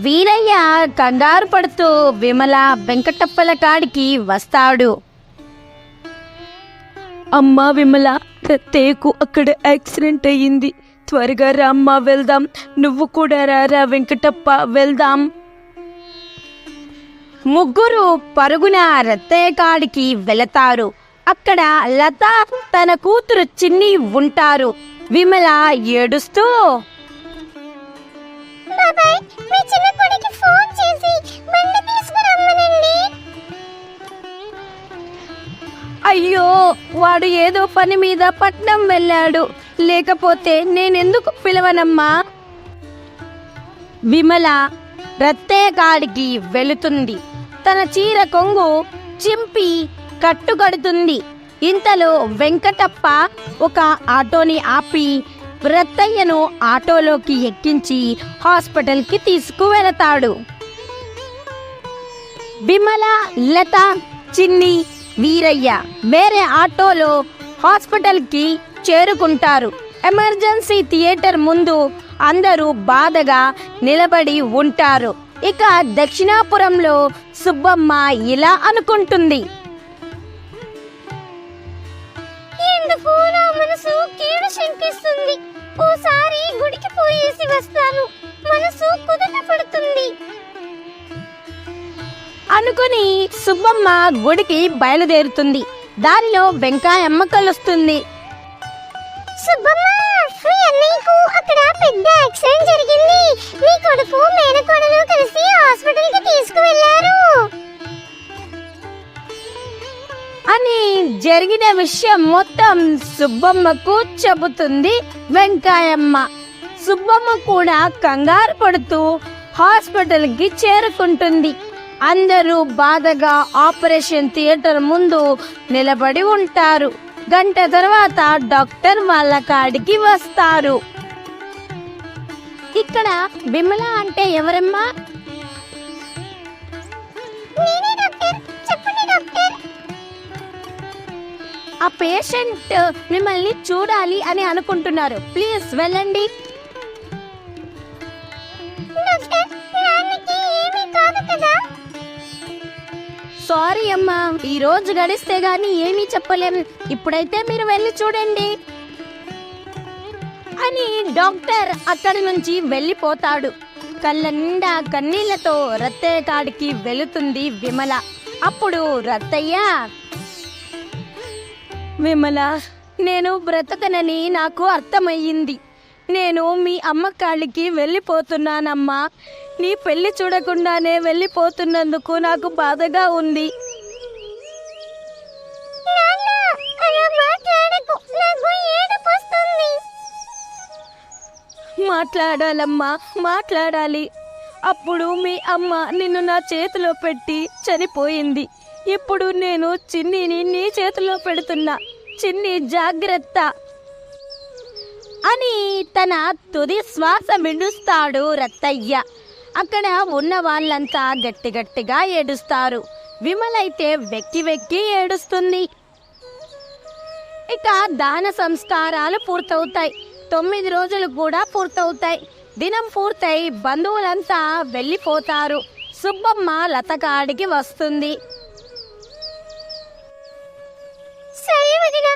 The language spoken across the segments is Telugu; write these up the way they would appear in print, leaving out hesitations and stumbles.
వీరయ్య కంగారు పడుతూ విమల వెంకటప్పల కాడికి వస్తాడు. అమ్మా విమల, రత్తయ్యకు అక్కడ యాక్సిడెంట్ అయ్యింది. త్వరగా రామ్మా, వెళ్దాం. నువ్వు కూడా రారా వెంకటప్ప, వెళ్దాం. ముగ్గురు పరుగున రత్తయ్య కాడికి వెళతారు. అక్కడ లత తన కూతురు చిన్ని ఉంటారు. విమల ఏడుస్తూ, అయ్యో, వాడు ఏదో పని మీద పట్నం వెళ్ళాడు, లేకపోతే నేనెందుకు పిలవనమ్మా. విమల రత్తయ్య కాడికి వెళుతుంది. తన చీర కొంగు చింపి కట్టుకడుతుంది. ఇంతలో వెంకటప్ప ఒక ఆటోని ఆపి రత్తయ్యను ఆటోలోకి ఎక్కించి హాస్పిటల్కి తీసుకువెళతాడు. విమల, లత, చిన్ని, వీరయ్య వేరే ఆటోలో హాస్పిటల్కి చేరుకుంటారు. ఎమర్జెన్సీ థియేటర్ ముందు అందరూ బాధగా నిలబడి ఉంటారు. ఇక దక్షిణాపురంలో సుబ్బమ్మ ఇలా అనుకుంటుంది. ఎందుకు నా మనసు కీడు శంకిస్తుంది. ఓసారి గుడికి పోయేసి వస్తాను, మనసు కుదుట పడుతుంది అనుకుని సుబ్బమ్మ గుడికి బయలుదేరుతుంది. దారిలో వెంకాయమ్మ కలుస్తుంది. సుబ్బమ్మ, మీ అన్నయ్యకు అక్కడ పెద్ద యాక్సిడెంట్ జరిగింది. మీ కొడుకు మేనకోడలు కలిసి హాస్పిటల్కి తీసుకువెళ్లారు అని జరిగిన విషయం మొత్తం సుబ్బమ్మకు చెబుతుంది వెంకాయమ్మ. సుబ్బమ్మ కూడా కంగారు పడుతూ హాస్పిటల్కి చేరుకుంటుంది. అందరూ బాధగా ఆపరేషన్ థియేటర్ ముందు నిలబడి ఉంటారు. గంట తర్వాత డాక్టర్ వాళ్ళ కాడికి వస్తారు. ఇక్కడ విమల అంటే ఎవరమ్మా? ఆ పేషెంట్ మిమ్మల్ని చూడాలి అని అనుకుంటున్నారు. ప్లీజ్ వెళ్ళండి. సారీ అమ్మా, ఈ రోజు గడిస్తే గానీ ఏమీ చెప్పలేం. ఇప్పుడైతే మీరు వెళ్ళి చూడండి అని డాక్టర్ అక్కడి నుంచి వెళ్ళిపోతాడు. కళ్ళ నిండా కన్నీళ్లతో రత్తయ్య కాడికి వెళుతుంది విమల. అప్పుడు రత్తయ్య, విమల, నేను బ్రతకనని నాకు అర్థమయ్యింది. నేను మీ అమ్మ కాళ్ళకి వెళ్ళిపోతున్నానమ్మా. నీ పెళ్లి చూడకుండానే వెళ్ళిపోతున్నందుకు నాకు బాధగా ఉంది. మాట్లాడాలమ్మా, మాట్లాడాలి. అప్పుడు మీ అమ్మ నిన్ను నా చేతిలో పెట్టి చనిపోయింది. ఇప్పుడు నేను చిన్నిని నీ చేతిలో పెడుతున్నా. చిన్ని జాగ్రత్త అని తన తుది శ్వాస విడుస్తాడు రత్తయ్య. అక్కడ ఉన్న వాళ్ళంతా గట్టి గట్టిగా ఏడుస్తారు. విమలైతే వెక్కి వెక్కి ఏడుస్తుంది. ఇక దాన సంస్కారాలు పూర్తవుతాయి. 9 రోజులు కూడా పూర్తవుతాయి. దినం పూర్తయి బంధువులంతా వెళ్ళిపోతారు. సుబ్బమ్మ లత కాడికి వస్తుంది. సరే వదిన,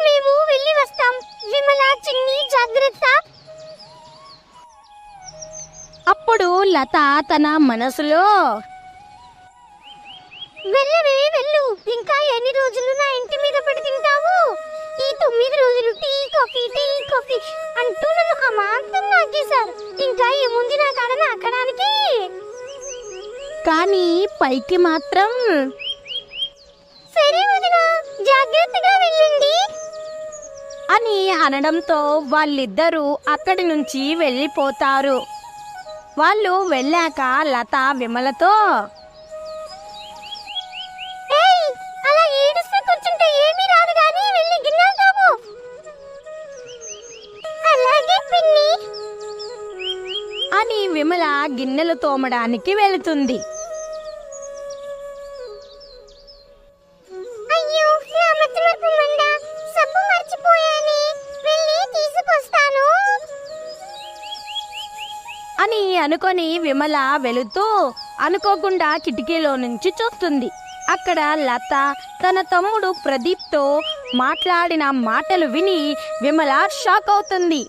మేము వెళ్ళి వస్తాం. విమల, చిన్ని జాగ్రత్త. అప్పుడు లత తన మనసులో, వెళ్ళవే వెళ్ళు. ఇంకా ఎన్ని రోజులు నా ఇంటి మీద పడి తింటావు? ఈ 9 రోజులు టీ కాఫీ అంటూ నన్ను అమాంతం నాకేశారు. ఇంకా ఏముంది నా కాడ నాకడానికి? కానీ పైకి మాత్రం, సరే వదిన, జాగ్రత్తగా వెళ్ళండి అని అనడంతో వాళ్ళిద్దరూ అక్కడి నుంచి వెళ్ళిపోతారు. వాళ్ళు వెళ్ళాక లత విమలతో, అలా ఏడుస్తూ కూర్చుంటే ఏమీ రాదు కానీ వెళ్ళి గిన్నెలు తోము. అలాగే పిన్ని అని విమల గిన్నెలు తోమడానికి వెళుతుంది. అయ్యో, నా మతిమరుపు మండ. సబ్బు మర్చిపోయానే, వెళ్ళి తీసుకొస్తాను అని అనుకొని విమల వెళుతూ అనుకోకుండా కిటికీలో నుంచి చూస్తుంది. అక్కడ లత తన తమ్ముడు ప్రదీప్తో మాట్లాడిన మాటలు విని విమల షాక్ అవుతుంది.